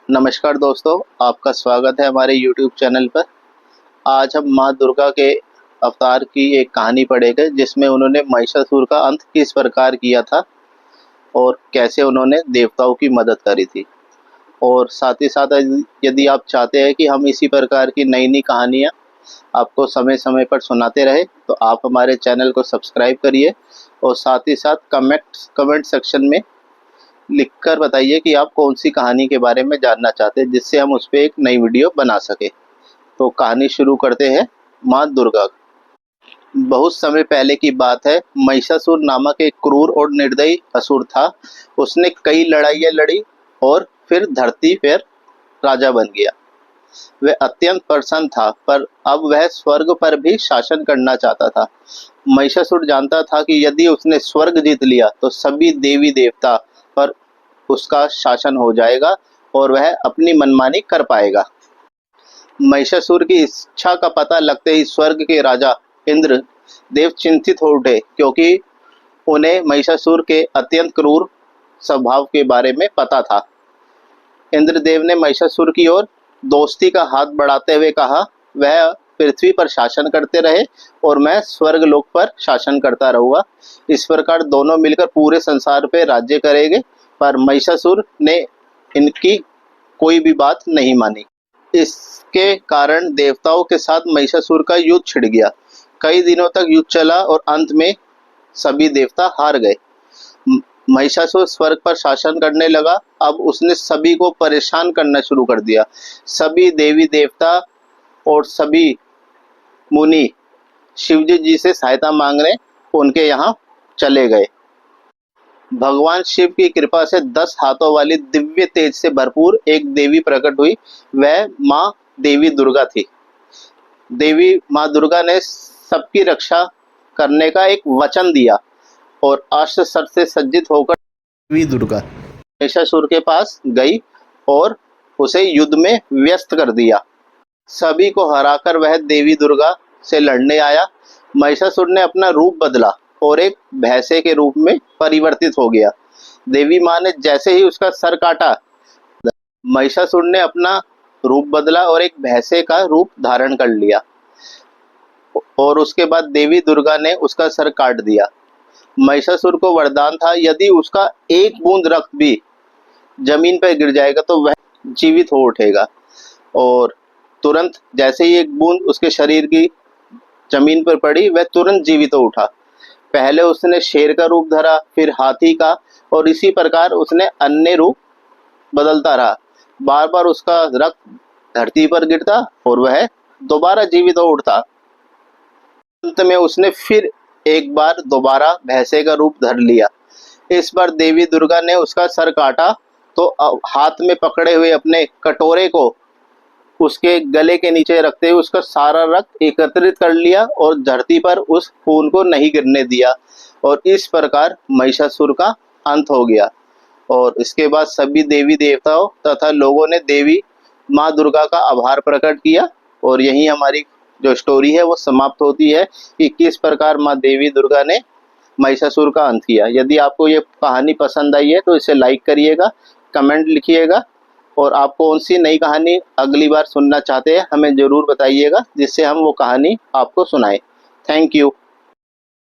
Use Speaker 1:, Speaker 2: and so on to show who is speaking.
Speaker 1: नमस्कार दोस्तों, आपका स्वागत है हमारे YouTube चैनल पर। आज हम माँ दुर्गा के अवतार की एक कहानी पढ़ेंगे जिसमें उन्होंने महिषासुर का अंत किस प्रकार किया था और कैसे उन्होंने देवताओं की मदद करी थी। और साथ ही साथ यदि आप चाहते हैं कि हम इसी प्रकार की नई नई कहानियाँ आपको समय समय पर सुनाते रहे तो आप हमारे चैनल को सब्सक्राइब करिए और साथ ही साथ कमेंट सेक्शन में लिखकर बताइए कि आप कौन सी कहानी के बारे में जानना चाहते हैं, जिससे हम उस पर एक नई वीडियो बना सके। तो कहानी शुरू करते हैं। माँ दुर्गा। बहुत समय पहले की बात है। महिषासुर नामक एक क्रूर और निर्दयी असुर था। उसने कई लड़ाइयाँ लड़ी और फिर धरती पर राजा बन गया। वह अत्यंत प्रसन्न था, पर अब वह स्वर्ग पर भी शासन करना चाहता था। महिषासुर जानता था कि यदि उसने स्वर्ग जीत लिया तो सभी देवी देवता पर उसका शासन हो जाएगा और वह अपनी मनमानी कर पाएगा। महिषासुर की इच्छा का पता लगते ही स्वर्ग के राजा इंद्र देव चिंतित हो उठे, क्योंकि उन्हें महिषासुर के अत्यंत क्रूर स्वभाव के बारे में पता था। इंद्रदेव ने महिषासुर की ओर दोस्ती का हाथ बढ़ाते हुए कहा, वह पृथ्वी पर शासन करते रहे और मैं स्वर्ग लोक पर शासन करता रहूंगा। इस प्रकार दोनों मिलकर पूरे संसार पे राज्य करेंगे। पर महिषासुर ने इनकी कोई भी बात नहीं मानी। इसके कारण देवताओं के साथ महिषासुर का युद्ध छिड़ गया। कई दिनों तक युद्ध चला और अंत में सभी देवता हार गए। महिषासुर स्वर्ग पर शासन करने लगा। अब उसने सभी को परेशान करना शुरू कर दिया। सभी देवी देवता और सभी मुनि शिवजी जी से सहायता मांगने उनके यहाँ चले गए। भगवान शिव की कृपा से 10 हाथों वाली दिव्य तेज से भरपूर एक देवी प्रकट हुई। वह माँ देवी दुर्गा थी। देवी माँ दुर्गा ने सबकी रक्षा करने का एक वचन दिया और अस्त्र शस्त्र से सज्जित होकर देवी दुर्गा महिषासुर के पास गई और उसे युद्ध में व्यस्त कर दिया। सभी को हराकर वह देवी दुर्गा से लड़ने आया। महिषासुर ने अपना रूप बदला और एक भैंसे के रूप में परिवर्तित हो गया। देवी माँ ने जैसे ही उसका सर काटा, महिषासुर ने अपना रूप बदला और एक भैंसे का रूप धारण कर लिया और उसके बाद देवी दुर्गा ने उसका सर काट दिया। महिषासुर को वरदान था, यदि उसका एक बूंद रक्त भी जमीन पर गिर जाएगा तो वह जीवित हो उठेगा। और तुरंत जैसे ही एक बूंद उसके शरीर की जमीन पर पड़ी, वह तुरंत जीवित हो उठा। पहले उसने शेर का रूप धरा, फिर हाथी का, और इसी प्रकार उसने अन्य रूप बदलता रहा। बार बार उसका रक्त धरती पर गिरता और वह दोबारा जीवित हो उठता। अंत में उसने फिर एक बार दोबारा भैंसे का रूप धर लिया। इस बार देवी दुर्गा ने उसका सर काटा तो हाथ में पकड़े हुए अपने कटोरे को उसके गले के नीचे रखते हुए उसका सारा रक्त एकत्रित कर लिया और धरती पर उस खून को नहीं गिरने दिया। और इस प्रकार महिषासुर का अंत हो गया। और इसके बाद सभी देवी देवताओं तथा लोगों ने देवी माँ दुर्गा का आभार प्रकट किया। और यही हमारी जो स्टोरी है वो समाप्त होती है कि किस प्रकार माँ देवी दुर्गा ने महिषासुर का अंत किया। यदि आपको ये कहानी पसंद आई है तो इसे लाइक करिएगा, कमेंट लिखिएगा, और आप कौन सी नई कहानी अगली बार सुनना चाहते हैं हमें ज़रूर बताइएगा, जिससे हम वो कहानी आपको सुनाएं। Thank you.